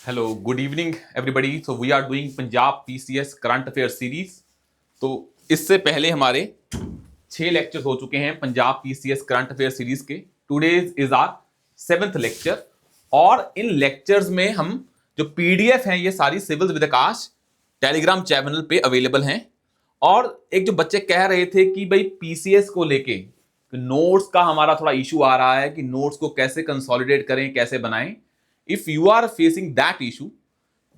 Hello, good evening everybody. So we are doing Punjab PCS Current Affairs series. तो इससे पहले हमारे 6 lectures हो चुके हैं Punjab PCS current affair series के। Today's is our 7th lecture और इन लेक्चर्स में हम जो पीडीएफ हैं ये सारी civil with Aakash Telegram channel पे अवेलेबल हैं। और एक जो बच्चे कह रहे थे कि भाई पीसीएस को लेके नोट्स का हमारा थोड़ा इशू आ रहा है कि नोट्स को कैसे कंसोलिडेट करें, कैसे बनाएं। If you are facing that issue,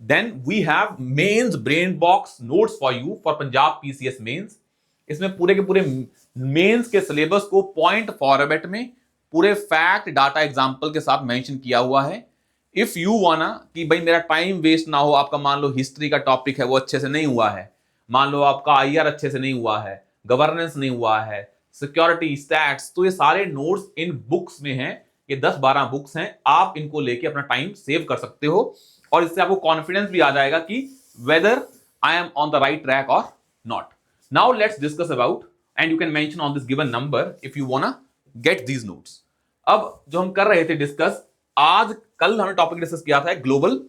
then we have mains brain box notes for you for Punjab PCS mains। इसमें पूरे के पूरे मेंस के सिलेबस को पॉइंट फॉर्मेट में पूरे फैक्ट डाटा एग्जांपल के साथ मेंशन किया हुआ है। इफ यू वाना कि भाई मेरा टाइम वेस्ट ना हो, आपका मान लो हिस्ट्री का टॉपिक है वो अच्छे से नहीं हुआ है, मान लो आपका आईआर अच्छे से नहीं हुआ है, गवर्नेंस नहीं हुआ है, सिक्योरिटी स्टैट्स, तो ये सारे नोट्स इन बुक्स में हैं। ये 10-12 बुक्स हैं, आप इनको लेके अपना टाइम सेव कर सकते हो और इससे आपको कॉन्फिडेंस भी आ जाएगा कि whether I am on the right track और not. Now let's discuss about and you can mention on this given number if you wanna get these notes. अब जो हम कर रहे थे डिस्कस, आज कल हमने टॉपिक डिस्कस किया था ग्लोबल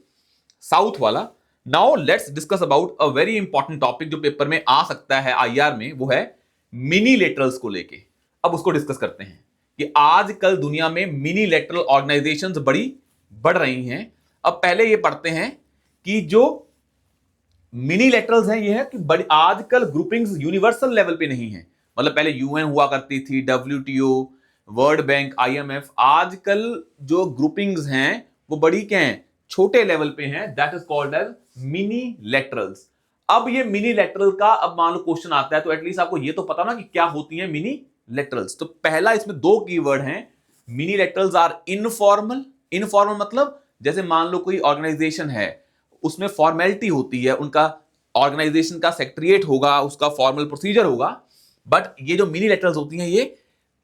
साउथ वाला। Now let's discuss about a very important topic जो पेपर में आ सकता है आईआर में, वो है मिनी लेटरल्स को लेके। अब उसको डिस्कस करते हैं कि आजकल दुनिया में मिनी लेटरल ऑर्गेनाइजेशंस बड़ी बढ़ रही हैं। अब पहले ये पढ़ते हैं कि जो मिनी लेटरल्स हैं ये है कि बड़ी आजकल ग्रुपिंग्स यूनिवर्सल लेवल पे नहीं है। मतलब पहले यूएन हुआ करती थी, डब्ल्यूटीओ, वर्ल्ड बैंक, आईएमएफ। आजकल जो ग्रुपिंग्स हैं वो बड़ी क्या हैं, छोटे लेवल पे हैं। That is called as mini laterals. अब ये मिनी लेटरल का अब मान लो क्वेश्चन आता है तो एटलीस्ट आपको ये तो पता ना कि क्या होती है मिनी लेटरल्स। तो पहला इसमें 2 कीवर्ड हैं। Mini laterals are informal. Informal मतलब जैसे मान लो कोई ऑर्गेनाइजेशन है, उसमें फॉर्मेलिटी होती है, उनका ऑर्गेनाइजेशन का सेक्रेटरिएट होगा, उसका फॉर्मल प्रोसीजर होगा। बट ये जो मिनी लेटरल्स होती हैं ये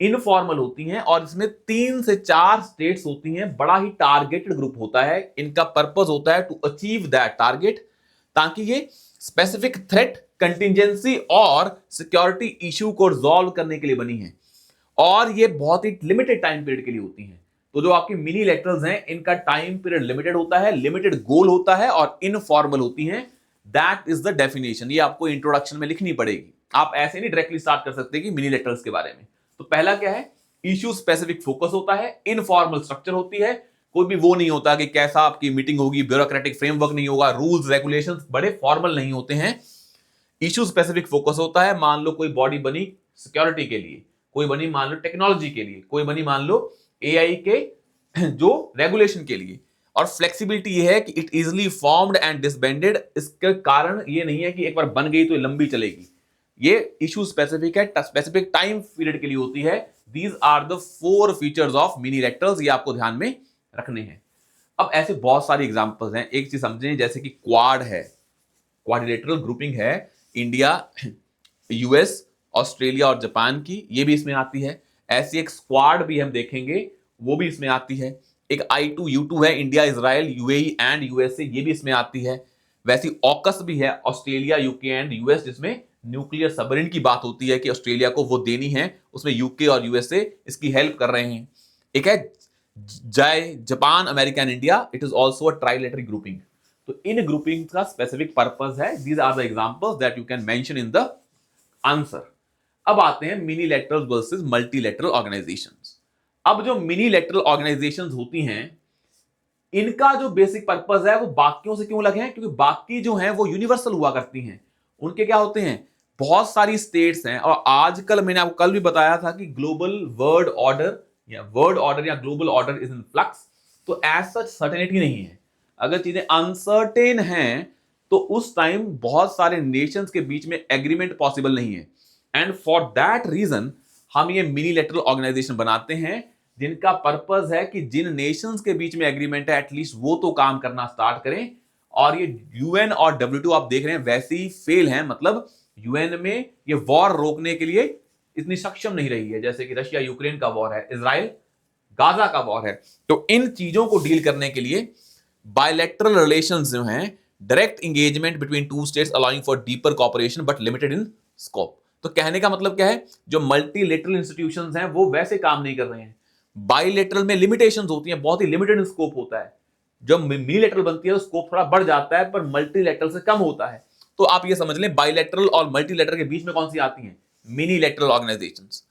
इनफॉर्मल होती हैं और इसमें 3 से 4 स्टेट्स होती हैं। बड़ा ही टारगेटेड ग्रुप होता है। इनका पर्पस होता है टू अचीव दैट टारगेट, ताकि ये स्पेसिफिक थ्रेट, कंटिजेंसी और सिक्योरिटी इशू को रिजॉल्व करने के लिए बनी है और ये बहुत ही लिमिटेड टाइम पीरियड के लिए होती हैं। तो जो आपकी मिनी लेटरल्स हैं इनका टाइम पीरियड लिमिटेड होता है, लिमिटेड गोल होता है और इनफॉर्मल होती हैं। That is the definition. ये आपको इंट्रोडक्शन में लिखनी पड़ेगी, आप ऐसे नहीं डायरेक्टली स्टार्ट कर सकते कि मिनी लेटरल्स के बारे में। तो पहला क्या है, इश्यू स्पेसिफिक फोकस होता है, इनफॉर्मल स्ट्रक्चर होती है, कोई भी वो नहीं होता कि कैसा आपकी मीटिंग होगी, ब्यूरोक्रेटिक फ्रेमवर्क नहीं होगा, रूल्स रेगुलेशंस बड़े फॉर्मल नहीं होते हैं। इश्यू स्पेसिफिक फोकस होता है। मान लो कोई बॉडी बनी सिक्योरिटी के लिए, कोई बनी मान लो टेक्नोलॉजी के लिए, कोई बनी मान लो एआई के जो रेगुलेशन के लिए। और फ्लेक्सिबिलिटी ये है कि it easily formed and disbanded. इसके कारण ये नहीं है कि एक बार बन गई तो ये लंबी चलेगी। ये इशू स्पेसिफिक है, स्पेसिफिक टाइम पीरियड के लिए होती है। These are the 4 features of mini laterals, ये आपको ध्यान में रखने हैं। अब ऐसे बहुत सारी एग्जांपल्स हैं। एक चीज समझें, जैसे कि क्वाड है, क्वाड्रिलेटरल ग्रुपिंग है, इंडिया, यूएस, ऑस्ट्रेलिया और जापान की, ये भी इसमें आती है। ऐसी एक स्क्वाड भी हम देखेंगे, वो भी इसमें आती है। एक I2U2 है, India, Israel, UAE and USA, ये भी इसमें आती है। वैसी ऑकस भी है, ऑस्ट्रेलिया, यूके एंड यूएस, जिसमें न्यूक्लियर सबमरीन की बात होती है कि ऑस्ट्रेलिया को वो देनी है, उसमें यूके और यूएसए इसकी हेल्प कर रहे हैं। एक है Japan, America and India, it is also a trilateral grouping. तो इन ग्रुपिंग का स्पेसिफिक पर्पस है। These are the examples that you can mention in the answer. अब आते हैं mini lateral versus multilateral organisations. अब जो मिनी लेटरल ऑर्गेनाइजेशंस होती हैं, इनका जो बेसिक पर्पस है वो बाकियों से क्यों अलग है, क्योंकि बाकी जो हैं वो यूनिवर्सल हुआ करती हैं। उनके क्या होते हैं, बहुत सारी स्टेट्स हैं। और आजकल मैंने आपको कल भी बताया था कि ग्लोबल वर्ल्ड ऑर्डर या global order is in flux. तो एज सच सर्टेनिटी नहीं है। अगर चीजें अनसर्टेन हैं तो उस टाइम बहुत सारे नेशंस के बीच में एग्रीमेंट पॉसिबल नहीं है। एंड फॉर दैट रीजन हम ये मिनी लेटरल ऑर्गेनाइजेशन बनाते हैं, जिनका पर्पस है कि जिन नेशंस के बीच में एग्रीमेंट है एटलीस्ट वो तो काम करना स्टार्ट करें। और ये यूएन और डब्ल्यूटीओ आप देख रहे हैं वैसे ही फेल हैं। मतलब यूएन में ये वॉर रोकने के लिए इतनी सक्षम नहीं रही है, जैसे कि रशिया यूक्रेन का वॉर है, इजराइल गाजा का वॉर है। तो इन चीजों को डील करने के लिए बायलैटरल रिलेशंस जो हैं, direct engagement between 2 states allowing for deeper cooperation but limited in scope. तो कहने का मतलब क्या है, जो मल्टीलेटरल इंस्टीट्यूशंस हैं वो वैसे काम नहीं कर रहे हैं। बायलैटरल में लिमिटेशंस होती हैं, बहुत ही लिमिटेड स्कोप होता है। जब यूनिलैटरल बनती है तो स्कोप थोड़ा बढ़ जाता है, पर मल्टीलैटरल से कम होता है। तो आप ये समझ लें बाइलैटरल और मल्टीलैटरल के बीच में कौन सी आती हैं? Minilateral organisations.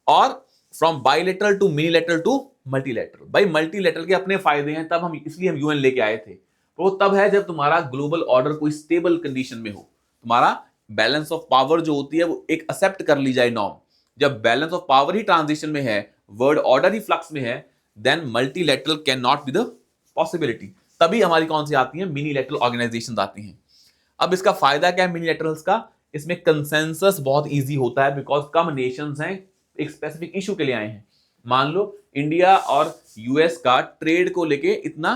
और from bilateral to minilateral to multilateral, भाई मल्टीलैटरल के अपने फायदे हैं, तब हम इसलिए हम यूएन लेके आए थे। वो तब है जब तुम्हारा ग्लोबल ऑर्डर कोई स्टेबल कंडीशन में हो, तुम्हारा बैलेंस ऑफ पावर जो होती है वो एक एक्सेप्ट कर ली जाए नॉर्म। जब बैलेंस ऑफ पावर ही ट्रांजिशन में है, वर्ल्ड ऑर्डर ही फ्लक्स में है, then multilateral can not be the possibility. तभी हमारी कौन सी आती है? मिनीलैटरल ऑर्गेनाइजेशंस आती हैं। अब इसका फायदा क्या है मिनीलैटरल्स का? इसमें कंसेंसस बहुत इजी होता है, बिकॉज कम नेशंस हैं, एक स्पेसिफिक इशू के लिए आए हैं। मान लो इंडिया और यूएस का ट्रेड को लेके इतना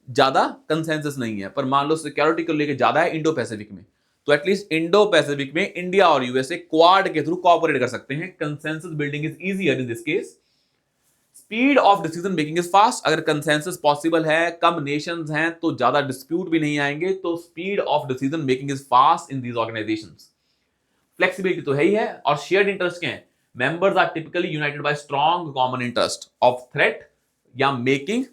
ज्यादा कंसेंसस नहीं है, पर मान लो सिक्योरिटी को लेके ज्यादा है इंडो पैसिफिक में, तो एटलीस्ट इंडो पैसिफिक में इंडिया और यूएसए क्वाड के थ्रू कोऑपरेट कर सकते हैं। Consensus building is easier in this case. Speed of decision making is fast. अगर कंसेंसस पॉसिबल है, कम नेशंस हैं, तो ज्यादा डिस्प्यूट भी नहीं आएंगे, तो speed of decision making is fast in these organisations. Flexibility तो है ही है, और शेयर्ड इंटरेस्ट क्या है? Members are typically united by strong common interest of threat या मेकिंग।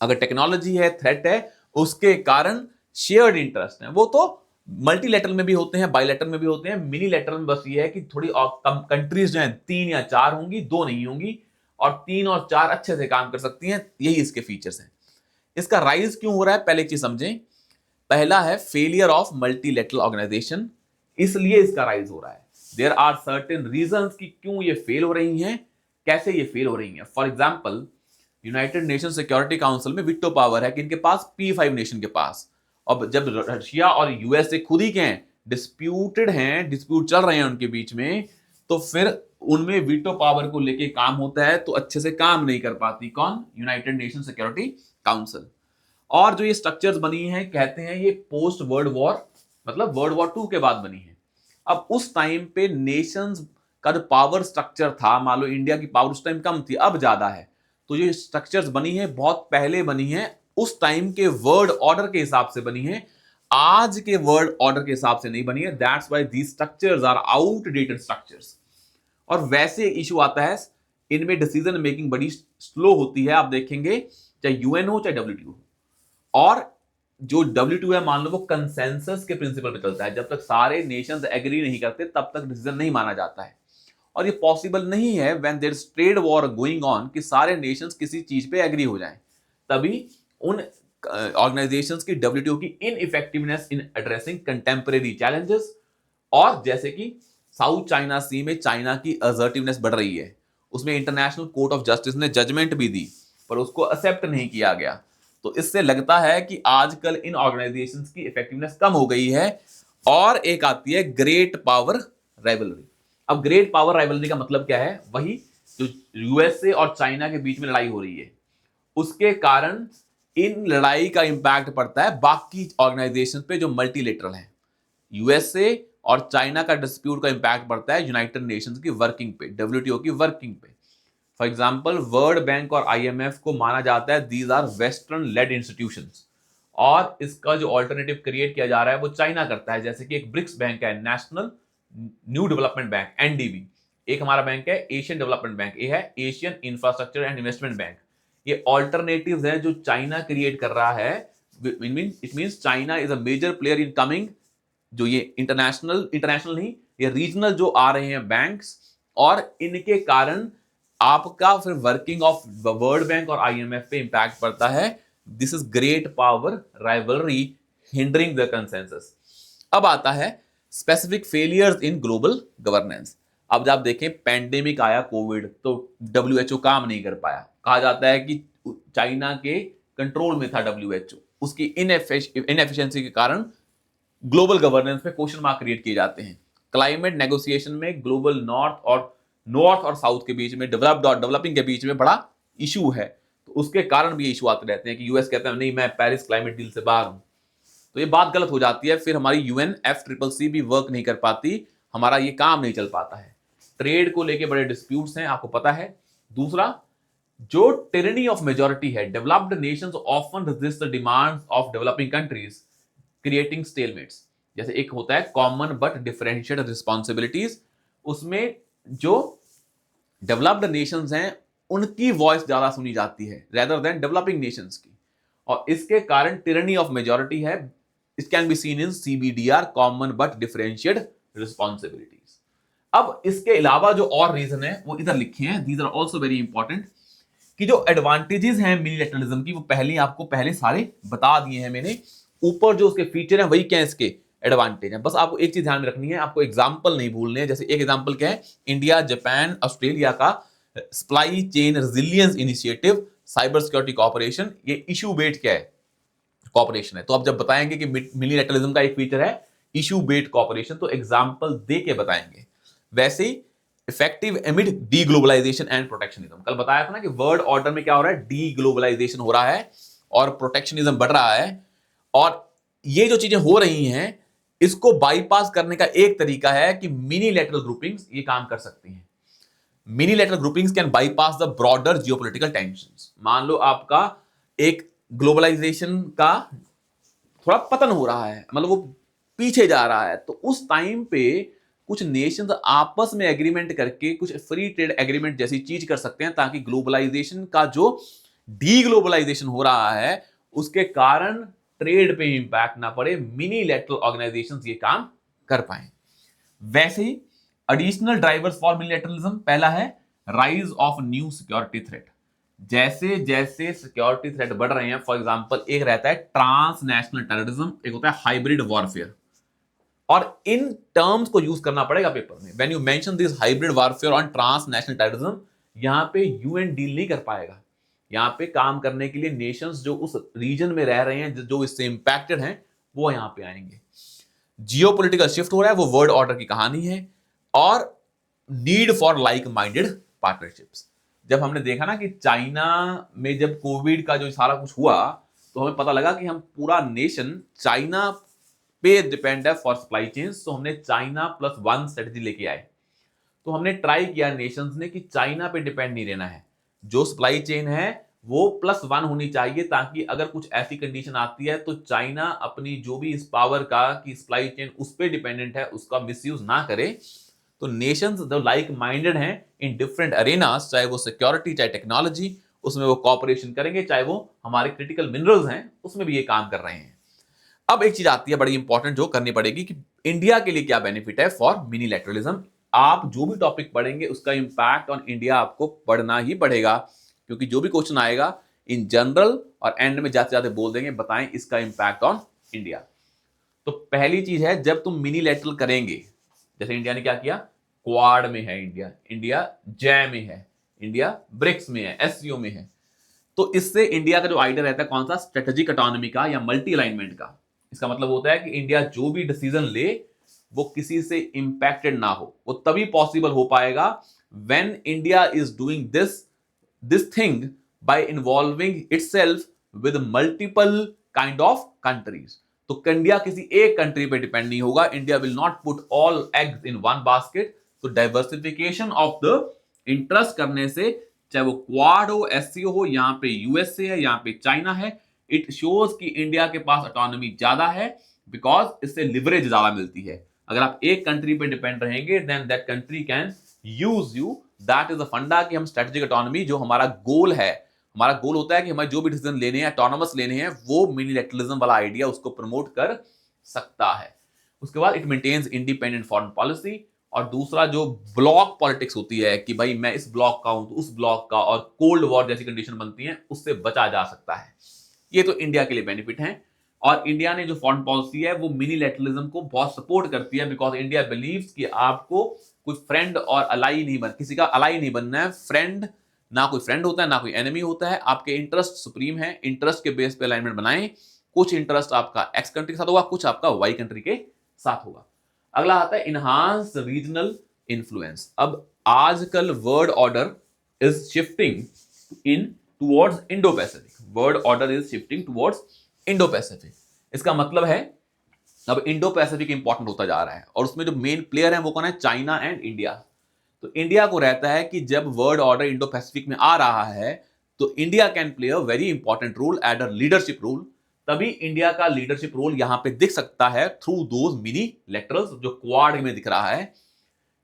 अगर टेक्नोलॉजी है, थ्रेट है, उसके कारण शेयर्ड इंटरेस्ट है। वो तो मल्टीलैटरल में भी होते हैं, बाइलैटरल में भी होते हैं। मिनीलैटरल में बस ये है कि थोड़ी कम कंट्रीज जो हैं 3 या 4 होंगी, 2 नहीं होंगी, और 3 और 4 अच्छे से काम कर सकती हैं। यही इसके फीचर्स हैं। इसका राइज क्यों हो रहा है, पहले चीज समझें। पहला है फेलियर ऑफ मल्टीलैटरल ऑर्गेनाइजेशन, इसलिए इसका राइज हो रहा है। देयर आर सर्टेन रीजंस कि क्यों ये फेल हो रही हैं, कैसे ये फेल हो रही हैं। For example, United nation security council में विटो पावर है कि इनके पास P5 नेशन के पास। अब जब रशिया और यूएसए खुद ही के हैं, डिस्प्यूटेड हैं, डिस्प्यूट चल रहे हैं उनके बीच में, तो फिर उनमें वीटो पावर को लेके काम होता है, तो अच्छे से काम नहीं कर पाती कौन? United nation security council. और जो ये स्ट्रक्चर्स बनी हैं, कहते हैं ये पोस्ट वर्ल्ड वॉर, मतलब वर्ल्ड वॉर 2 के बाद बनी है। अब उस टाइम पे नेशंस का जो पावर स्ट्रक्चर था, मान लो इंडिया की पावर उस टाइम कम थी, अब ज्यादा है, तो ये स्ट्रक्चर्स बनी है बहुत पहले बनी है, उस टाइम के वर्ल्ड ऑर्डर के हिसाब से बनी है, आज के वर्ल्ड ऑर्डर के हिसाब से नहीं बनी है। That's why these structures are outdated structures. और वैसे इशू आता है, इनमें डिसीजन मेकिंग बड़ी स्लो होती है। आप देखेंगे चाहे यूएन हो चाहे डब्ल्यूटीओ हो, और जो W2 है, मान लो वो कंसेंसस के प्रिंसिपल पे चलता है। जब तक सारे नेशंस एग्री नहीं करते तब तक डिसीजन नहीं माना जाता है। और ये पॉसिबल नहीं है when there is trade war going on कि सारे नेशंस किसी चीज पे एग्री हो जाएं। तभी उन ऑर्गेनाइजेशंस की WTO की इनइफेक्टिवनेस इन एड्रेसिंग कंटेम्परेरी चैलेंजेस, और जैसे कि साउथ चाइना सी में चाइना की असर्टिवनेस बढ़ रही है, उसमें इंटरनेशनल कोर्ट ऑफ जस्टिस ने जजमेंट भी दी, पर उसको एक्सेप्ट नहीं किया गया। तो इससे लगता है कि आजकल इन ऑर्गेनाइजेशंस की इफेक्टिवनेस कम हो गई है। और एक आती है ग्रेट पावर राइवलरी। अब ग्रेट पावर राइवलरी का मतलब क्या है? वही जो यूएसए और चाइना के बीच में लड़ाई हो रही है, उसके कारण इन लड़ाई का इंपैक्ट पड़ता है बाकी ऑर्गेनाइजेशन पे जो मल्टीलेटरल है। यूएसए और चाइना का डिस्प्यूट का इंपैक्ट पड़ता है यूनाइटेड नेशंस की वर्किंग पे, डब्ल्यूटीओ की वर्किंग पे। फॉर एग्जाम्पल, वर्ल्ड बैंक और आईएमएफ को माना जाता है these are western led institutions, और इसका जो ऑल्टरनेटिव क्रिएट किया जा रहा है वो चाइना करता है। जैसे कि एक ब्रिक्स बैंक है, national new development bank, NDB. एक हमारा बैंक है एशियन डेवलपमेंट बैंक, ये है Asian infrastructure and investment bank. ये ऑल्टरनेटिव्स है जो चाइना क्रिएट कर रहा है। It means China is a major player in coming, जो ये इंटरनेशनल नहीं, ये रीजनल जो आ रहे हैं बैंक्स, और इनके कारण आपका फिर वर्किंग ऑफ वर्ल्ड बैंक और आईएमएफ पे इंपैक्ट पड़ता है। This is great power rivalry hindering the consensus. अब आता है specific failures in global governance. अब जब आप देखें, पैंडेमिक आया कोविड, तो डब्ल्यूएचओ काम नहीं कर पाया। कहा जाता है कि चाइना के कंट्रोल में था डब्ल्यूएचओ, उसकी इनएफिशिएंसी के कारण ग्लोबल गवर्नेंस पे क्वेश्चन मार्क क्रिएट किए जाते हैं। क्लाइमेट नेगोशिएशन में ग्लोबल नॉर्थ और साउथ के बीच में, डेवलप्ड और डेवलपिंग के बीच में बड़ा इशू है, तो उसके कारण भी ये इशू आते रहते हैं कि यूएस कहते हैं नहीं, मैं पेरिस क्लाइमेट डील से बाहर हूं। तो ये बात गलत हो जाती है, फिर हमारी UNFCCC भी वर्क नहीं कर पाती, हमारा ये काम नहीं चल पाता है। ट्रेड को लेके बड़े डिस्प्यूट्स हैं, आपको पता है। दूसरा, जो टिरनी ऑफ मेजॉरिटी है, developed nations often resist the demands of developing countries, creating stalemates. जैसे एक होता है कॉमन बट डिफरेंशिएटेड रिस्पॉन्सिबिलिटीज, उसमें जो डेवलप्ड नेशंस हैं उनकी वॉइस ज्यादा सुनी जाती है रेदर देन डेवलपिंग नेशंस की। और इसके कारण टिरनी ऑफ मेजॉरिटी है। It can be seen in CBDR, common but differentiate responsibilities. अब इसके अलावा जो और रीजन है वो इधर लिखे हैं, these are also very important, कि जो एडवांटेजेस हैं यूनिलैटरलिज्म की वो पहले सारे बता दिए हैं मैंने। ऊपर जो उसके फीचर हैं वही क्या है इसके एडवांटेज है। बस आपको एक चीज ध्यान में रखनी है, आपको एग्जांपल नहीं भूलने हैं। जैसे एक एग्जांपल क्या है, इंडिया, जापान, ऑस्ट्रेलिया का supply chain resilience initiative, cyber security corporation, ये इशू बेस्ड क्या है कॉर्पोरेशन है। तो आप जब बताएंगे कि मिलीलैटरलिज्म का एक फीचर है इशू बेस्ड कॉर्पोरेशन, तो एग्जांपल दे के बताएंगे। वैसे ही effective amid the globalisation and protectionism, कल बताया था ना कि वर्ल्ड ऑर्डर में क्या हो रहा है, डी ग्लोबलाइजेशन हो रहा है और प्रोटेक्शनिज्म बढ़ रहा है। और ये जो चीजें हो रही हैं इसको बाईपास करने का एक तरीका है कि मिनी लैटरल ग्रुपिंग्स ये काम कर सकती हैं। Mini lateral groupings can bypass the broader geopolitical tensions. मान लो आपका एक ग्लोबलाइजेशन का थोड़ा पतन हो रहा है, मतलब वो पीछे जा रहा है, तो उस टाइम पे कुछ नेशंस आपस में एग्रीमेंट करके कुछ फ्री ट्रेड एग्रीमेंट जैसी चीज कर सकते हैं, ताकि ग्लोबलाइजेशन का जो डी ग्लोबलाइजेशन हो रहा है उसके कारण ट्रेड पे इंपैक्ट ना पड़े, मिनी लैटरल ऑर्गेनाइजेशंस ये काम कर पाए। वैसे ही एडिशनल ड्राइवर्स फॉर मिलिटरिज्म, पहला है rise of new security threat. जैसे जैसे सिक्योरिटी थ्रेट बढ़ रहे हैं, फॉर एग्जांपल एक रहता है ट्रांसनेशनल टेररिज्म, एक होता है हाइब्रिड वॉरफेयर, और इन टर्म्स को यूज करना पड़ेगा पेपर में। When you mention this hybrid warfare on transnational terrorism, यहां पे यूएन डील नहीं कर पाएगा। यहां पे काम करने के लिए नेशंस जो उस रीजन में रह रहे हैं, जो इससे इंपैक्टेड हैं, वो यहां पे आएंगे। जियोपॉलिटिकल शिफ्ट हो रहा है, वो वर्ल्ड ऑर्डर की कहानी है। और need for like minded partnerships, जब हमने देखा ना कि चाइना में जब कोविड का जो सारा कुछ हुआ, तो हमें पता लगा कि हम पूरा नेशन चाइना पे डिपेंड है फॉर सप्लाई चेन। तो हमने चाइना प्लस वन स्ट्रेटजी लेके आए। तो हमने ट्राई किया नेशंस ने कि चाइना पे डिपेंड नहीं रहना है, जो सप्लाई चेन है वो प्लस वन होनी चाहिए, ताकि अगर कुछ ऐसी कंडीशन आती है तो चाइना अपनी जो भी इस पावर का कि सप्लाई चेन उस पर डिपेंडेंट है उसका मिसयूज ना करे। तो नेशंस जो लाइक माइंडेड हैं इन डिफरेंट अरेनास, चाहे वो सिक्योरिटी चाहे टेक्नोलॉजी, उसमें वो कॉपरेशन करेंगे, चाहे वो हमारे क्रिटिकल मिनरल्स हैं उसमें भी ये काम कर रहे हैं। अब एक चीज आती है बड़ी इंपॉर्टेंट जो करनी पड़ेगी कि इंडिया के लिए क्या बेनिफिट है फॉर मिनीलैटरलिज्म। आप जो भी टॉपिक पढ़ेंगे उसका इंपैक्ट ऑन इंडिया आपको पढ़ना ही पड़ेगा, क्योंकि जो भी क्वेश्चन आएगा इन जनरल और एंड में जाते जाते बोल देंगे बताएं इसका इंपैक्ट ऑन इंडिया। तो पहली चीज है, जब तुम मिनीलैटरल करेंगे, जैसे इंडिया ने क्या किया, क्वाड में है इंडिया, इंडिया जै में है, इंडिया ब्रिक्स में है, एससीओ में है, तो इससे इंडिया का जो आइडिया रहता है कौन सा, स्ट्रेटेजिक ऑटोनॉमी का या मल्टी अलाइनमेंट का। इसका मतलब होता है कि इंडिया जो भी डिसीजन ले वो किसी से इंपैक्टेड ना हो। वो तभी पॉसिबल हो पाएगा when India is doing this thing bye involving itself with multiple kind of countries. तो इंडिया किसी एक कंट्री पे डिपेंड नहीं होगा, India will not put all eggs in one basket. तो डाइवर्सिफिकेशन ऑफ द इंटरेस्ट करने से, चाहे वो क्वाड हो, एससीओ हो, यहां पे यूएसए है, यहां पे चाइना है, इट शोज कि इंडिया के पास ऑटोनॉमी ज्यादा है, बिकॉज इससे लिवरेज ज्यादा मिलती है। अगर आप एक कंट्री पे डिपेंड रहेंगे then that country can use you. That is the funda कि हम स्ट्रेटेजिक ऑटोनॉमी, जो हमारा गोल है, हमारा गोल होता है कि हमें जो भी डिसीजन लेने हैं ऑटोनॉमस लेने हैं, वो मिनीलैटरलिज्म वाला आइडिया उसको प्रमोट कर सकता है। उसके बाद it maintains independent foreign policy. और दूसरा जो ब्लॉक पॉलिटिक्स होती है कि भाई मैं इस ब्लॉक का हूं तो उस ब्लॉक का, और कोल्ड वॉर जैसी कंडीशन बनती है उससे बचा जा सकता है। ये तो इंडिया के लिए बेनिफिट है। और इंडिया ने जो फॉरेन पॉलिसी है वो मिनीलैटरलिज्म को बहुत सपोर्ट करती है, बिकॉज इंडिया बिलीव्स कि आपको कोई फ्रेंड और अलाई नहीं बन, किसी का अलाई नहीं बनना है। फ्रेंड ना कोई फ्रेंड होता है ना कोई एनिमी होता है, आपके इंटरेस्ट सुप्रीम है। इंटरेस्ट के बेस पे अलाइनमेंट बनाएं। कुछ इंटरेस्ट आपका एक्स कंट्री के साथ होगा, कुछ आपका वाई कंट्री के साथ होगा। अगला आता है इनहांस रीजनल इन्फ्लुएंस। अब आजकल world order is shifting in towards Indo Pacific. World order is shifting towards Indo Pacific. इसका मतलब है अब इंडो पैसिफिक इंपॉर्टेंट होता जा रहा है, और उसमें जो मेन प्लेयर है वो कौन है, चाइना एंड इंडिया। तो इंडिया को रहता है कि जब वर्ल्ड ऑर्डर इंडो पैसिफिक में आ रहा है तो India can play a very important role at a leadership role. तभी इंडिया का लीडरशिप रोल यहां पे दिख सकता है थ्रू दोज मिनी लेटरल्स जो क्वाड में दिख रहा है।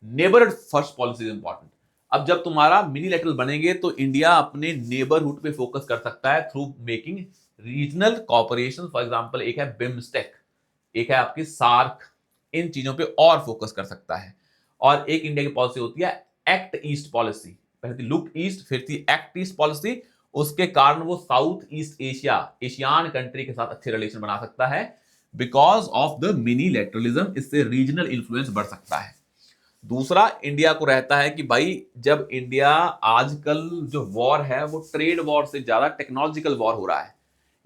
Neighbourhood first policy is important. अब जब तुम्हारा मिनीलैटरल बनेंगे तो इंडिया अपने नेबरहुड पे फोकस कर सकता है through making regional cooperation. For example एक है बिम्स्टेक, एक है आपकी सार्क, इन चीजों पे और फोकस कर सकता है। और एक इंडिया की पॉलिसी होती है एक्ट ईस्ट पॉलिसी, पहले थी लुक ईस्ट, फिर थी एक्ट ईस्ट पॉलिसी। उसके कारण वो south east Asia, ASEAN country के साथ अच्छे रिलेशन बना सकता है बिकॉज ऑफ द मिनीलैटरलिज्म। इससे रीजनल इंफ्लुएंस बढ़ सकता है। दूसरा, इंडिया को रहता है कि भाई जब इंडिया आजकल जो वॉर है वो ट्रेड वॉर से ज्यादा टेक्नोलॉजिकल वॉर हो रहा है,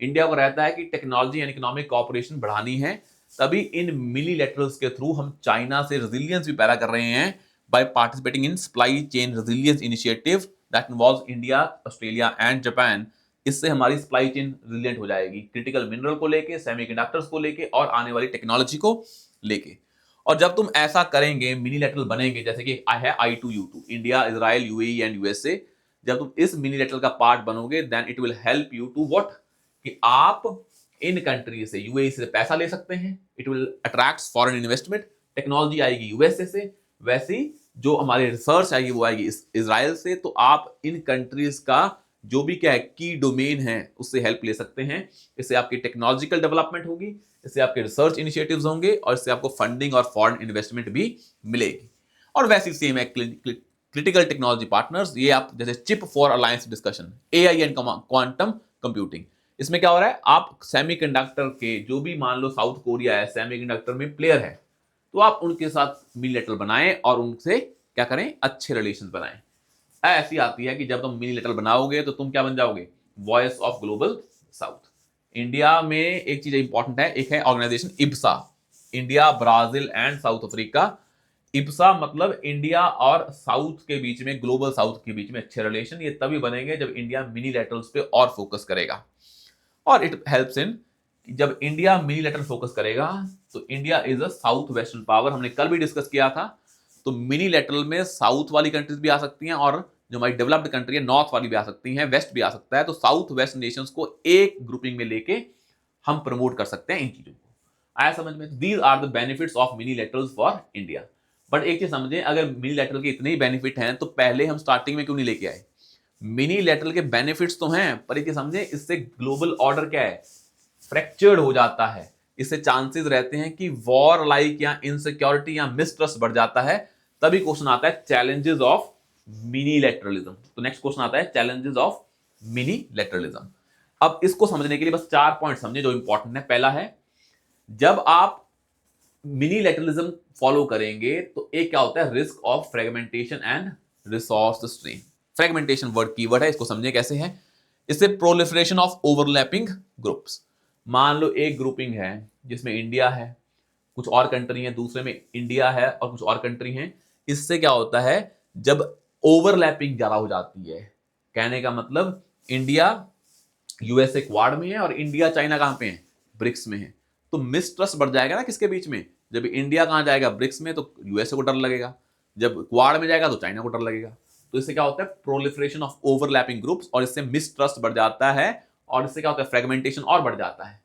इंडिया को रहता है कि टेक्नोलॉजी एंड इकोनॉमिक कॉपरेशन बढ़ानी है, तभी इन मिनीलैटरल्स के थ्रू हम चाइना से रेजिलियंस भी पैदा कर रहे हैं by participating in supply chain resilience initiative that involves India, Australia and Japan. इससे हमारी सप्लाई चेन रेजिलियंट हो जाएगी, क्रिटिकल मिनरल को लेके, सेमीकंडक्टर्स को लेके और आने वाली टेक्नोलॉजी को लेके। और जब तुम ऐसा करेंगे, मिनीलैटरल बनेंगे, जैसे कि है I2U2, India, Israel, UAE and USA, जब तुम इस मिनीलैटरल का पार्ट बनोगे then it will help you to what, कि आप इन कंट्री से, यूएई से पैसा ले सकते हैं, it will attract foreign investment, technology आएगी यूएसए से, वैसी जो हमारे रिसर्च आएगी वो आएगी इजराइल से। तो आप इन कंट्रीज का जो भी क्या है की डोमेन है उससे हेल्प ले सकते हैं। इससे आपकी टेक्नोलॉजिकल डेवलपमेंट होगी, इससे आपके रिसर्च इनिशिएटिव्स होंगे और इससे आपको फंडिंग और फॉरेन इन्वेस्टमेंट भी मिलेगी। और वैसी सेम है क्रिटिकल टेक्नोलॉजी पार्टनर्स, ये आप जैसे chip for alliance discussion, AI and quantum computing. इसमें क्या हो रहा है, आप सेमीकंडक्टर के जो भी मान लो साउथ कोरिया है सेमीकंडक्टर में प्लेयर है, तो आप उनके साथ मिनीलैटरल बनाएं और उनसे क्या करें, अच्छे रिलेशन बनाएं। ऐसी आती है कि जब तुम मिनीलैटरल बनाओगे तो तुम क्या बन जाओगे, voice of global south. India में एक चीज इंपॉर्टेंट है, एक है organisation IBSA, India, Brazil and South Africa. IBSA मतलब इंडिया और साउथ के बीच में, ग्लोबल साउथ के बीच में अच्छे रिलेशन। ये तभी बनेंगे जब इंडिया मिनीलैटरल्स पे और फोकस करेगा। और इट हेल्प्स इन, जब इंडिया मिनीलैटरल फोकस करेगा तो India is a south western power, हमने कल भी डिस्कस किया था। तो मिनीलैटरल में साउथ वाली कंट्रीज भी आ सकती हैं और जो हमारी डेवलप्ड कंट्री है नॉर्थ वाली भी आ सकती हैं, वेस्ट भी आ सकता है। तो साउथ वेस्ट नेशंस को एक ग्रुपिंग में लेके हम प्रमोट कर सकते हैं इन चीजों को। आया समझ में? These are the benefits of minilaterals for India. But एक चीज समझें, अगर मिनीलैटरल के इतने ही बेनिफिट हैं तो पहले हम स्टार्टिंग में क्यों नहीं लेके आए? मिनीलैटरल के बेनिफिट्स तो हैं, पर एक समझें, इससे ग्लोबल ऑर्डर क्या है, फ्रैक्चर्ड हो जाता है। इससे चांसेस रहते हैं कि वॉर लाइक या इनसिक्योरिटी या मिसट्रस्ट बढ़ जाता है। तभी क्वेश्चन आता है चैलेंजेस ऑफ मिनीलैटरलिज्म। तो नेक्स्ट क्वेश्चन आता है चैलेंजेस ऑफ मिनीलैटरलिज्म। अब इसको समझने के लिए बस 4 पॉइंट समझे जो इंपॉर्टेंट है। पहला है, जब आप मिनीलैटरलिज्म फॉलो करेंगे तो एक क्या होता है, risk of fragmentation and resource strain. Fragmentation word keyword है, इसको समझे कैसे है। इससे प्रोलिफरेशन ऑफ ओवरलैपिंग ग्रुप्स। मान लो एक ग्रुपिंग है जिसमें इंडिया है, कुछ और कंट्री है, दूसरे में इंडिया है और कुछ और कंट्री हैं। इससे क्या होता है, जब ओवरलैपिंग ज्यादा हो जाती है, कहने का मतलब इंडिया यूएसए क्वाड में है और इंडिया चाइना कहां पे है, ब्रिक्स में है, तो मिसट्रस्ट बढ़ जाएगा ना किसके बीच में। जब इंडिया कहां जाएगा, ब्रिक्स में, तो यूएसए को डर लगेगा, जब क्वाड में जाएगा तो चाइना को डर लगेगा। तो इससे क्या होता है, प्रोलिफरेशन ऑफ ओवरलैपिंग ग्रुप्स, और इससे मिसट्रस्ट बढ़ जाता है और इससे क्या होता है, फ्रेगमेंटेशन और बढ़ जाता है।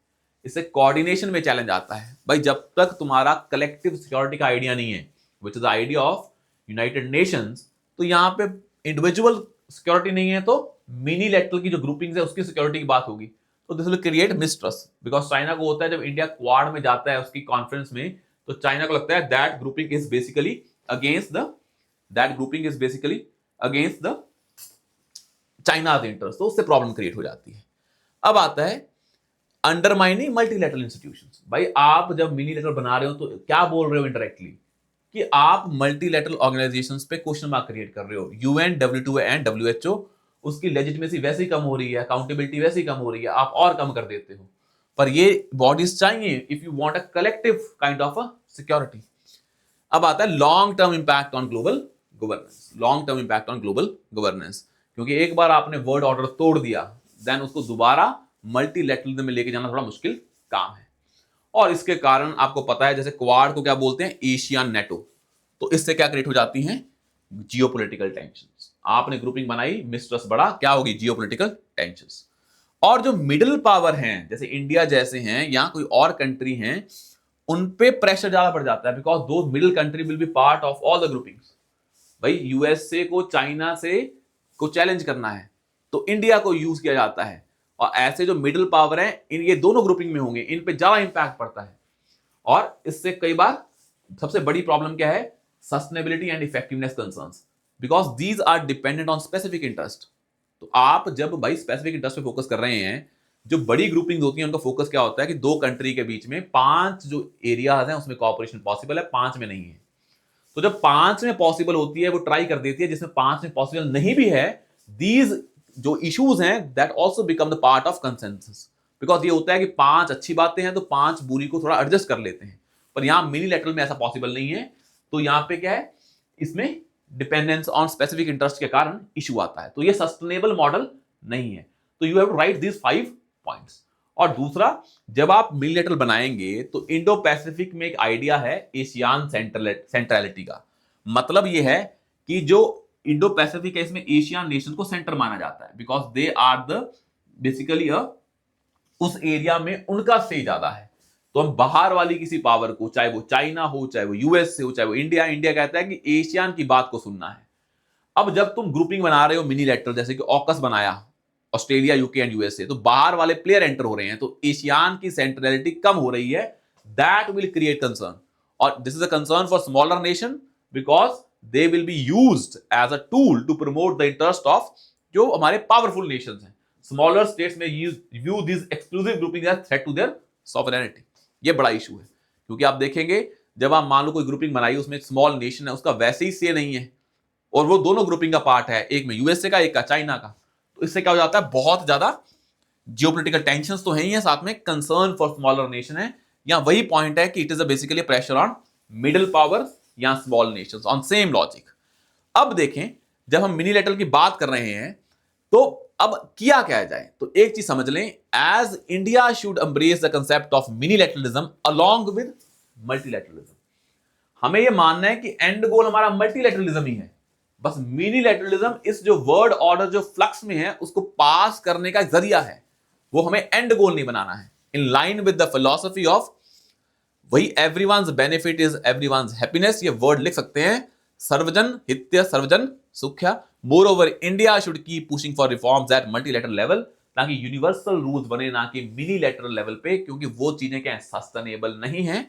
इससे कोऑर्डिनेशन में चैलेंज आता है। भाई जब तक तुम्हारा कलेक्टिव सिक्योरिटी का आइडिया नहीं है, which is the idea of United Nations, तो यहां पे इंडिविजुअल सिक्योरिटी नहीं है तो मिनीलैटरल की जो ग्रुपिंग्स है उसकी सिक्योरिटी की बात होगी। तो this will create mistrust, because China को होता है जब इंडिया क्वाड में जाता है उसकी कॉन्फ्रेंस में, तो चाइना को लगता है that grouping is basically against the China's interest, तो उससे प्रॉब्लम क्रिएट हो जाती है। अब आता है अंडरमाइनिंग मल्टीलैटरल इंस्टीट्यूशंस। भाई आप जब मिनीलैटरल बना रहे हो तो क्या बोल रहे हो इनडायरेक्टली, कि आप मल्टीलैटरल ऑर्गेनाइजेशंस पे क्वेश्चन मार्क क्रिएट कर रहे हो। यूएन, WTO एंड WHO, उसकी लेजिटिमेसी वैसे ही कम हो रही है, अकाउंटेबिलिटी वैसे ही कम हो रही है, आप और कम कर देते हो। पर ये बॉडीज चाहिए if you want a collective kind of a security. अब आता है long term impact on global governance. Long term impact on global governance, क्योंकि एक बार आपने वर्ल्ड ऑर्डर तोड़ दिया, देन उसको दोबारा मल्टीलैटरलिज्म में लेके जाना थोड़ा मुश्किल काम है। और इसके कारण आपको पता है, जैसे क्वाड को क्या बोलते हैं, एशियन नेटो, तो इससे क्या क्रिएट हो जाती हैं, जियोपॉलिटिकल टेंशंस। आपने ग्रुपिंग बनाई, मिसट्रस्ट बढ़ा, क्या होगी, जियोपॉलिटिकल टेंशंस। और जो मिडिल पावर हैं जैसे इंडिया जैसे हैं या कोई और कंट्री हैं, उन पे प्रेशर ज्यादा बढ़ जाता है, बिकॉज दो middle country will be part of all the groupings. भाई यूएसए को चाइना से को चैलेंज करना है तो इंडिया को यूज किया जाता है, और ऐसे जो मिडिल पावर है इन ये दोनों ग्रुपिंग में होंगे, इन पे ज्यादा इंपैक्ट पड़ता है। और इससे कई बार सबसे बड़ी प्रॉब्लम क्या है, sustainability and effectiveness concerns, because these are dependent on specific interest. तो आप जब भाई स्पेसिफिक इंटरेस्ट पे फोकस कर रहे हैं, जो बड़ी ग्रुपिंग होती है उनका फोकस क्या होता है कि दो कंट्री के बीच में 5 जो एरियाज हैं उसमें कोऑपरेशन पॉसिबल है, 5 में नहीं है। तो जब 5 में पॉसिबल होती है वो ट्राई कर देती है, जिसमें 5 में पॉसिबल नहीं भी है, दीज जो इश्यूज हैं that also become the part of consensus, because ये होता है कि 5 अच्छी बातें हैं तो 5 बुरी को थोड़ा एडजस्ट कर लेते हैं, पर यहां मिनीलैटरल में ऐसा पॉसिबल नहीं है। तो यहां पे क्या है, इसमें डिपेंडेंस ऑन स्पेसिफिक इंटरेस्ट के कारण इशू आता है, तो ये सस्टेनेबल मॉडल नहीं है। तो you have to write this 5 points. और दूसरा, जब आप मिनीलैटरल बनाएंगे तो इंडो पैसिफिक में एक आइडिया है एशियान सेंट्रलिटी का। मतलब ये है कि जो इंडो पैसिफिक है इसमें एशियन नेशन को सेंटर माना जाता है, because they are the basically उस एरिया में उनका से ज्यादा है। तो हम बाहर वाली किसी पावर को, चाहे वो चाइना हो, चाहे वो यूएस हो, चाहे वो इंडिया, इंडिया कहता है कि एशियन की बात को सुनना है। अब जब तुम ग्रुपिंग बना रहे हो मिनीलैटरल, जैसे कि ऑकस बनाया ऑस्ट्रेलिया, यूके एंड यूएसए, तो बाहर वाले प्लेयर एंटर हो रहे हैं, तो एशियान की सेंट्रलिटी कम हो रही है, दैट विल क्रिएट कंसर्न। और this is a concern for smaller nation, because they will be used as a tool to promote the interest of जो हमारे पावरफुल नेशंस हैं। Smaller states may view this exclusive grouping as threat to their sovereignty. ये बड़ा issue है, क्योंकि आप देखेंगे जब आप मान लो कोई ग्रुपिंग बनाई, उसमें एक स्मॉल नेशन है, उसका वैसे ही से नहीं है, और वो दोनों ग्रुपिंग का पार्ट है, एक में यूएसए का, एक का चाइना का, तो इससे क्या हो जाता है, बहुत ज्यादा जियोपॉलिटिकल टेंशंस तो है ही है, साथ में कंसर्न फॉर स्मॉलर नेशन है। या वही पॉइंट है कि it is a basically pressure on middle power या small nations on same logic. अब देखें, जब हम मिनीलैटरल की बात कर रहे हैं तो अब किया क्या जाए, तो एक चीज समझ लें, as India should embrace the concept of minilateralism along with multilateralism. हमें यह मानना है कि एंड गोल हमारा मल्टीलैटरलिज्म ही है, बस मिनीलैटरलिज्म इस जो वर्ड ऑर्डर जो फ्लक्स में है उसको पास करने का जरिया है, वो हमें एंड गोल नहीं बनाना है। In line with the philosophy of वही everyone's benefit is everyone's happiness, ये वर्ड लिख सकते हैं, सर्वजन हित्य सर्वजन सुख्या। Moreover India should keep pushing for reforms at multilateral level, ताकि यूनिवर्सल रूल्स बने, ना कि मिनीलैटरल लेवल पे, क्योंकि वो चीजें क्या है, सस्टेनेबल नहीं है।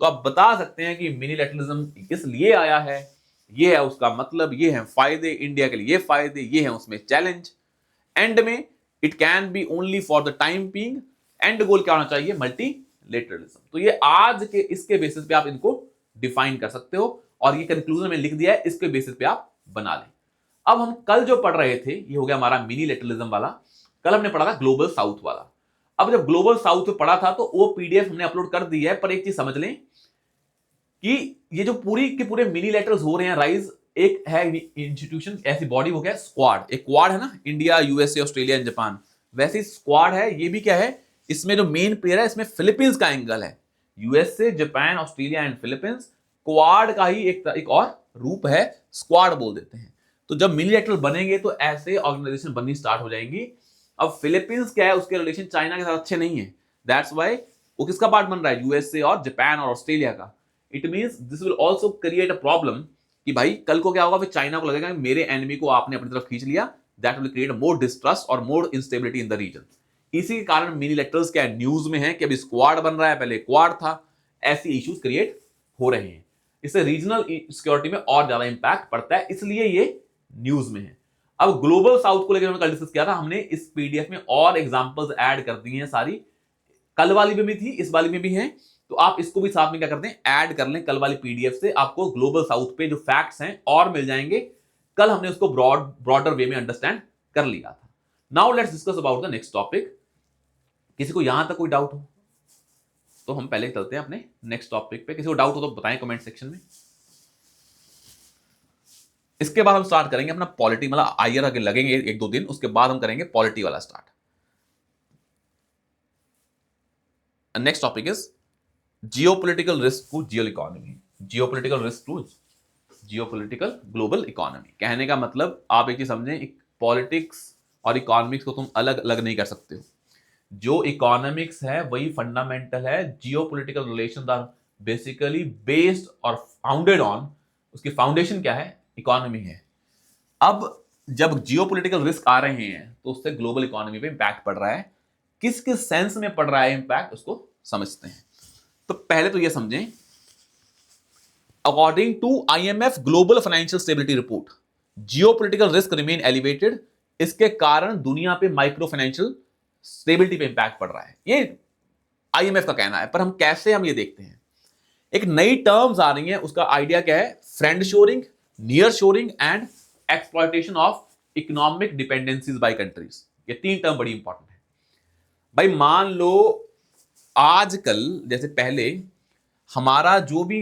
तो आप बता सकते हैं कि मिनीलैटरलिज्म इसलिए आया है, ये है उसका मतलब, ये है फायदे इंडिया के लिए, ये फायदे, ये है उसमें चैलेंज। एंड में it can be only for the time being, end goal क्या होना चाहिए, मल्टीलैटरलिज्म। तो ये आज के इसके बेसिस पे आप इनको डिफाइन कर सकते हो, और ये कंक्लूजन में लिख दिया है, इसके बेसिस पे आप बना लें। अब हम कल जो पढ़ रहे थे, ये हो गया हमारा मिनीलैटरलिज्म वाला, कल हमने पढ़ा था ग्लोबल साउथ वाला। अब जब ग्लोबल साउथ पे पढ़ा था तो वो पीडीएफ हमने अपलोड कर दी है, पर एक चीज समझ लें कि ये जो पूरी के पूरे मिनीलैटरल्स हो रहे हैं राइज, एक है इंस्टीट्यूशन, ऐसी बॉडी हो गया स्क्वाड, एक क्वाड है ना, India USA Australia and Japan, वैसे स्क्वाड है। ये भी क्या है, इसमें जो मेन प्लेयर है इसमें फिलीपींस का एंगल है, USA Japan Australia and Philippines, quad का ही एक और रूप है, स्क्वाड बोल देते हैं। तो जब मिनीलैटरल बनेंगे तो ऐसे ऑर्गेनाइजेशन बननी स्टार्ट हो जाएंगी। अब फिलीपींस क्या है, उसके रिलेशन चाइना के साथ अच्छे नहीं है, दैट्स वाई वो किसका पार्ट बन रहा है, यूएसए और जापान और ऑस्ट्रेलिया का। It means this will also create a problem कि भाई कल को क्या होगा, फिर चाइना को लगेगा कि मेरे एनिमी को आपने अपनी तरफ खींच लिया, that will create more distrust और मोर इंस्टेबिलिटी इन द रीजन। इसी के कारण मिनीलैटरल्स क्या न्यूज में है कि अभी स्क्वाड बन रहा है, पहले क्वाड था, ऐसी इश्यूज क्रिएट हो रहे हैं। इससे रीजनल सिक्योरिटी में और ज्यादा इंपैक्ट पड़ता है, इसलिए ये न्यूज में है। अब ग्लोबल साउथ को लेकर हमने कल डिस्कस किया था, हमने इस पीडीएफ में और एग्जांपल्स ऐड कर दी हैं सारी, कल वाली में भी थी, इस वाली में भी है, तो आप इसको भी साथ में क्या करते हैं, ऐड कर लें। कल वाली पीडीएफ से आपको ग्लोबल साउथ पे जो फैक्ट्स हैं और मिल जाएंगे, कल हमने उसको ब्रॉडर वे में अंडरस्टैंड कर लिया था। Now let's discuss about the next topic. किसी को यहां तक कोई डाउट हो तो हम पहले चलते हैं अपने नेक्स्ट टॉपिक पे। किसी को डाउट हो तो बताएं कमेंट सेक्शन में। इसके बाद हम स्टार्ट करेंगे अपना पॉलिटी, मतलब आईआर आगे लगेंगे 1-2 दिन, उसके बाद हम करेंगे पॉलिटी वाला start. Next topic is geopolitical risk to geo economy, geopolitical risk to geopolitical global economy. कहने का मतलब आप एक चीज समझें, एक पॉलिटिक्स और इकोनॉमिक्स को तुम अलग अलग नहीं कर सकते हो। जो इकोनॉमिक्स है वही फंडामेंटल है, geopolitical relations are basically based और फाउंडेड ऑन, उसकी फाउंडेशन क्या है, इकोनॉमी है। अब जब जियोपॉलिटिकल रिस्क आ रहे हैं तो उससे ग्लोबल इकोनॉमी पे इंपैक्ट पड़ रहा है। किस किस सेंस में पड़ रहा है इंपैक्ट, उसको समझते हैं। तो पहले तो ये समझें, according to IMF global financial stability report, geopolitical risk remain elevated. इसके कारण दुनिया पे माइक्रो फाइनेंशियल स्टेबिलिटी पे इंपैक्ट पड़ रहा है, ये आईएमएफ का कहना है। पर हम ये देखते हैं, एक नई टर्म्स आ रही हैं, उसका आइडिया क्या है, friend shoring, near shoring and exploitation of economic dependencies by countries. ये 3 टर्म बड़ी इंपॉर्टेंट है भाई। मान लो आजकल जैसे पहले हमारा जो भी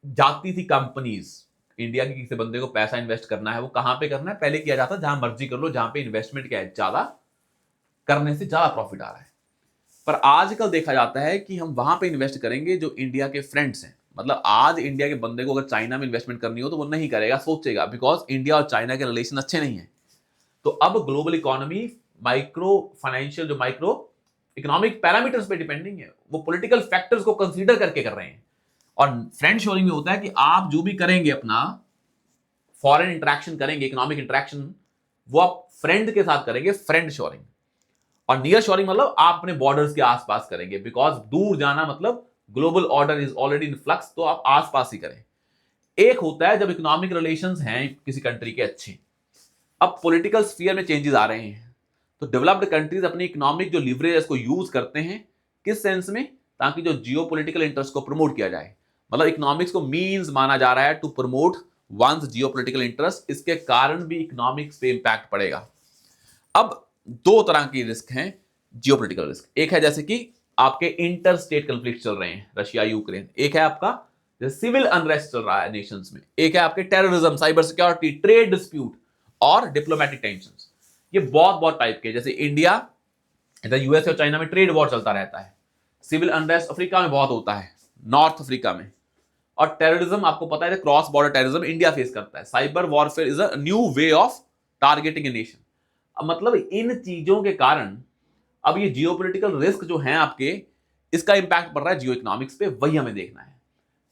जाती थी कंपनीज, इंडिया के किसी बंदे को पैसा इन्वेस्ट करना है, वो कहां पे करना है, पहले किया जाता जहां मर्जी कर लो, जहां पे इन्वेस्टमेंट क्या है, ज्यादा करने से ज्यादा प्रॉफिट आ रहा है। पर आजकल देखा जाता है कि हम वहां पे इन्वेस्ट करेंगे जो इंडिया के फ्रेंड्स हैं। मतलब आज इंडिया के बंदे को अगर चाइना में इन्वेस्टमेंट करनी हो तो वो नहीं करेगा, सोचेगा, बिकॉज इंडिया और चाइना के रिलेशन अच्छे नहीं है। तो अब ग्लोबल इकोनॉमी माइक्रो फाइनेंशियल, जो माइक्रो इकोनॉमिक पैरामीटर्स पे डिपेंडिंग है, वो पॉलिटिकल फैक्टर्स को कंसीडर करके कर रहे हैं। और फ्रेंड शोरिंग में होता है कि आप जो भी करेंगे, अपना फॉरेन इंटरेक्शन करेंगे, इकोनॉमिक इंटरेक्शन, वो आप फ्रेंड के साथ करेंगे, फ्रेंड शोरिंग। और नियर शोरिंग मतलब आप अपने बॉर्डर्स के आसपास करेंगे, बिकॉज दूर जाना मतलब global order is already in flux, तो आप आसपास ही करें। एक होता है जब इकोनॉमिक रिलेशंस हैं किसी कंट्री के अच्छे। अब पॉलिटिकल स्फीयर में चेंजेस आ रहे हैं, तो डेवलप्ड कंट्रीज अपनी इकोनॉमिक जो लीवरेज है उसको यूज करते हैं, किस सेंस में, ताकि जो जियोपॉलिटिकल इंटरेस्ट को प्रमोट किया जाए। मतलब इकोनॉमिक्स को मींस माना जा रहा है to promote one's geopolitical interest. इसके कारण भी इकोनॉमिक्स पे इंपैक्ट पड़ेगा। अब 2 तरह की रिस्क हैं जियोपॉलिटिकल रिस्क। एक है जैसे कि आपके इंटर स्टेट कॉन्फ्लिक्ट चल रहे हैं, रशिया यूक्रेन। एक है आपका सिविल अनरेस्ट चल रहा है नेशंस में। एक है आपके terrorism, cyber security, trade dispute और डिप्लोमेटिक टेंशंस। ये बहुत बहुत टाइप के, जैसे इंडिया इधर यूएस और चाइना में ट्रेड वॉर चलता रहता है। सिविल अनरेस्ट अफ्रीका में बहुत होता है, नॉर्थ अफ्रीका में। और टेररिज्म आपको पता है, cross border terrorism India face करता है। Cyber warfare is a new way of targeting a nation. मतलब इन चीजों के कारण अब ये जियोपॉलिटिकल रिस्क जो हैं आपके, इसका इंपैक्ट पड़ रहा है जियो इकोनॉमिक्स पे, वही हमें देखना है।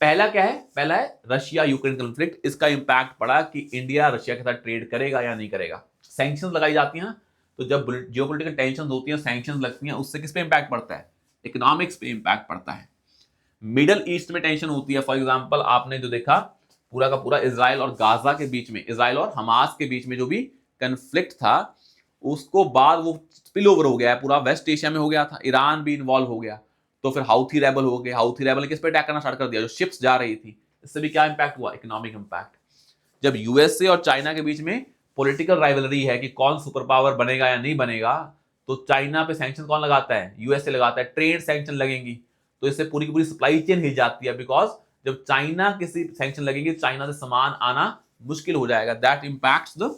पहला क्या है, पहला है रशिया यूक्रेन कॉन्फ्लिक्ट। इसका इंपैक्ट पड़ा कि इंडिया रशिया के साथ ट्रेड करेगा या नहीं करेगा। सैंक्शंस लगाई जाती हैं, तो जब जियोपॉलिटिकल टेंशन होती हैं, सैंक्शंस लगती हैं, उससे किस पे इंपैक्ट पड़ता है, इकोनॉमिक्स पे इंपैक्ट पड़ता है। मिडल ईस्ट में टेंशन होती है, फॉर एग्जाम्पल आपने जो देखा पूरा का पूरा इजराइल और गाजा के बीच में, इजराइल और हमास के बीच में जो भी कन्फ्लिक्ट था, उसको बाद वो स्पिल ओवर हो गया है, पूरा वेस्ट एशिया में हो गया था, ईरान भी इन्वॉल्व हो गया। तो फिर हाउथी रेबल हो गए, हाउथी रेबल ने किस पे अटैक करना स्टार्ट कर दिया, जो शिप्स जा रही थी। इससे भी क्या इंपैक्ट हुआ, इकोनॉमिक इंपैक्ट। जब यूएसए और चाइना के बीच में पॉलिटिकल राइवलरी है कि कौन सुपर पावर बनेगा या नहीं बनेगा, तो चाइना पे सैंक्शन कौन लगाता है, यूएसए लगाता है, ट्रेड सैंक्शन लगेंगी। तो इससे पूरी की पूरी सप्लाई चेन हिल जाती है, बिकॉज जब चाइना किसी सैंक्शन लगेंगे, चाइना से सामान आना मुश्किल हो जाएगा। That impacts the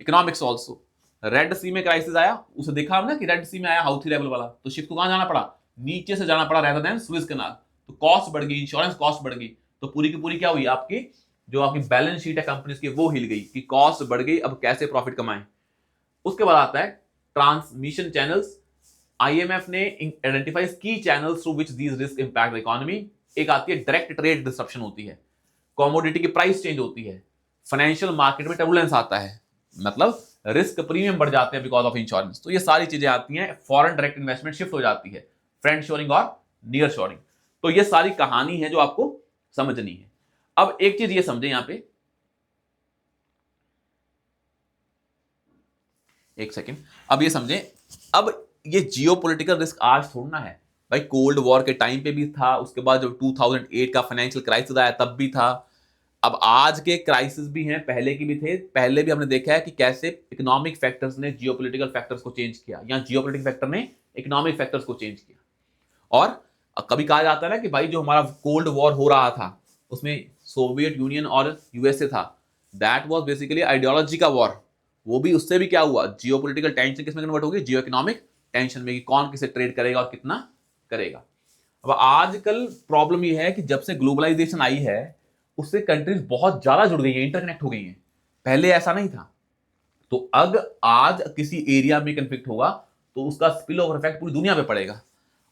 economics also. Red Sea में क्राइसिस आया, उसे देखा हमने कि रेड सी में आया हाउथी लेवल वाला, तो शिप को कहां जाना पड़ा, नीचे से जाना पड़ा रेदर देन सुएज कैनाल। तो कॉस्ट बढ़ गई, इंश्योरेंस कॉस्ट बढ़ गई। तो पूरी की पूरी क्या हुई, आपकी जो आपकी बैलेंस शीट है कंपनीज की, वो हिल गई कि कॉस्ट बढ़ गई, अब कैसे प्रॉफिट कमाएं। उसके बाद आता है ट्रांसमिशन चैनल्स। आईएमएफ ने आइडेंटिफाई की channels through which these risk impact the economy. एक आती है डायरेक्ट ट्रेड डिसरप्शन होती है, कमोडिटी की प्राइस चेंज होती है, फाइनेंशियल मार्केट में टर्बुलेंस आता है, मतलब रिस्क प्रीमियम बढ़ जाते हैं बिकॉज ऑफ इंश्योरेंस। तो ये सारी चीजें आती हैं, फॉरेन डायरेक्ट इन्वेस्टमेंट शिफ्ट हो जाती है, फ्रेंड शोरिंग और नियर शोरिंग। तो ये सारी कहानी है जो आपको समझनी है। अब एक चीज ये समझें यहां पे, एक सेकेंड, अब ये समझें, अब ये जियोपॉलिटिकल रिस्क आज थोड़ा है भाई, कोल्ड वॉर के टाइम पे भी था, उसके बाद जब 2008 का फाइनेंशियल क्राइसिस आया तब भी था, अब आज के क्राइसिस भी हैं, पहले की भी थे। पहले भी हमने देखा है कि कैसे इकोनॉमिक फैक्टर्स ने जियोपॉलिटिकल फैक्टर्स को चेंज किया, या जियोपॉलिटिकल फैक्टर ने इकोनॉमिक फैक्टर्स को चेंज किया। और कभी कहा जाता है ना कि भाई जो हमारा कोल्ड वॉर हो रहा था, उसमें सोवियत यूनियन और यूएसए था, दैट वाज बेसिकली आइडियोलॉजी का वॉर। वो भी उससे भी क्या हुआ, जियोपॉलिटिकल टेंशन किसमें कन्वर्ट होगी, जियो इकोनॉमिक टेंशन में, कि कौन किसे ट्रेड करेगा और कितना करेगा। अब आजकल प्रॉब्लम ये है कि जब से ग्लोबलाइजेशन आई है, उससे कंट्रीज बहुत ज्यादा जुड़ गई हैं, इंटरकनेक्ट हो गई हैं। पहले ऐसा नहीं था। तो अगर आज किसी एरिया में कंफ्लिक्ट होगा तो उसका स्पिल ओवर इफेक्ट पूरी दुनिया पे पड़ेगा।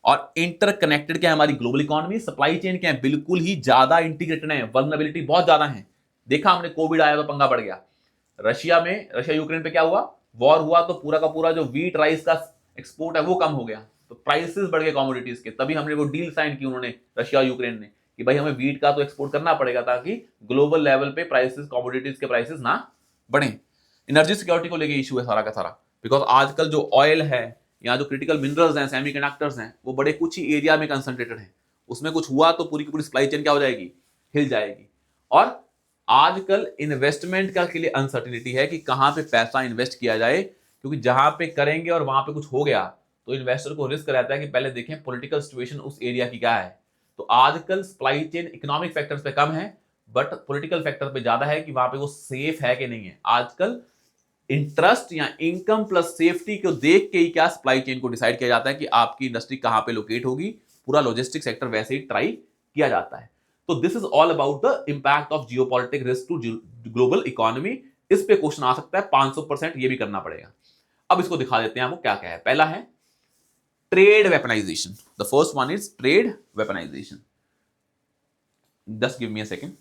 और इंटरकनेक्टेड क्या है हमारी ग्लोबल इकोनॉमी, सप्लाई चेन क्या है, बिल्कुल ही ज्यादा इंटीग्रेटेड है, वल्नरेबिलिटी बहुत ज्यादा है। देखा हमने, कोविड आया तो पंगा बढ़ गया। रशिया यूक्रेन पे क्या हुआ, वॉर हुआ तो पूरा का पूरा जो व्हीट राइस का एक्सपोर्ट है वो कम हो गया, तो प्राइसेस बढ़ गए कमोडिटीज के। तभी हमने वो डील साइन की उन्होंने, रशिया यूक्रेन ने, कि भाई हमें व्हीट का तो एक्सपोर्ट करना पड़ेगा ताकि ग्लोबल लेवल पे प्राइसेस, कमोडिटीज के प्राइसेस ना बढ़े। एनर्जी सिक्योरिटी को लेके इशू है सारा का सारा, बिकॉज आजकल जो ऑयल है या जो क्रिटिकल मिनरल्स हैं, सेमीकंडक्टर्स हैं, वो बड़े कुछ ही एरिया में कंसंट्रेटेड हैं। उसमें कुछ हुआ तो पूरी की पूरी सप्लाई चेन क्या हो जाएगी, हिल जाएगी। और आजकल इन्वेस्टमेंट का के लिए अनसर्टिनिटी है कि कहां पे पैसा इन्वेस्ट किया जाए, क्योंकि जहां पे करेंगे और वहां पे कुछ हो गया तो इन्वेस्टर को रिस्क रहता है कि पहले देखें पॉलिटिकल सिचुएशन उस एरिया की क्या है। तो आजकल सप्लाई चेन इकोनॉमिक फैक्टर्स पे कम है, बट पॉलिटिकल फैक्टर पे ज्यादा है कि वहां पे वो सेफ है कि नहीं है। आजकल इंटरेस्ट या इनकम प्लस सेफ्टी को देख के ही क्या सप्लाई चेन को डिसाइड किया जाता है कि आपकी इंडस्ट्री कहां पे लोकेट होगी। पूरा लॉजिस्टिक सेक्टर वैसे ही ट्राई किया जाता है। तो this is all about the impact of geopolitic risk to global economy. इस पे क्वेश्चन आ सकता है 500%, ये भी करना पड़ेगा। अब इसको दिखा देते हैं आपको क्या क्या है। पहला है trade weaponisation. The first one is trade weaponisation. Just give me a second.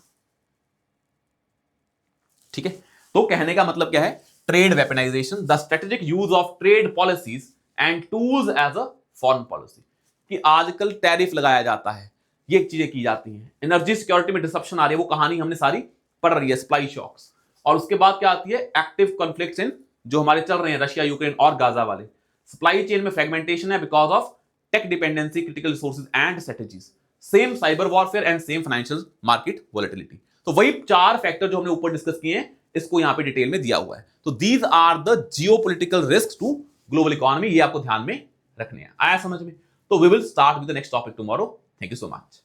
ठीक है, तो कहने का मतलब क्या है, trade weaponisation, the strategic use of trade policies and tools as a foreign policy. कि आजकल टैरिफ लगाया जाता है, ये चीजें की जाती हैं। एनर्जी सिक्योरिटी में डिसरप्शन आ रही है, वो कहानी हमने सारी पढ़ रही है, सप्लाई शॉक्स। और उसके बाद क्या आती है, एक्टिव कॉन्फ्लिक्ट्स इन जो हमारे चल रहे हैं, रशिया यूक्रेन और गाजा वाले। सप्लाई चेन में फ्रेगमेंटेशन है because of tech dependency, critical resources and strategies, same cyber warfare and same financial market volatility. तो वही 4 फैक्टर जो हमने ऊपर डिस्कस किए हैं, इसको यहां पे डिटेल में दिया हुआ है। तो these are the geopolitical risk to global economy, ये आपको ध्यान में रखने हैं। आया समझ में? तो we will start with the next topic tomorrow. Thank you so much.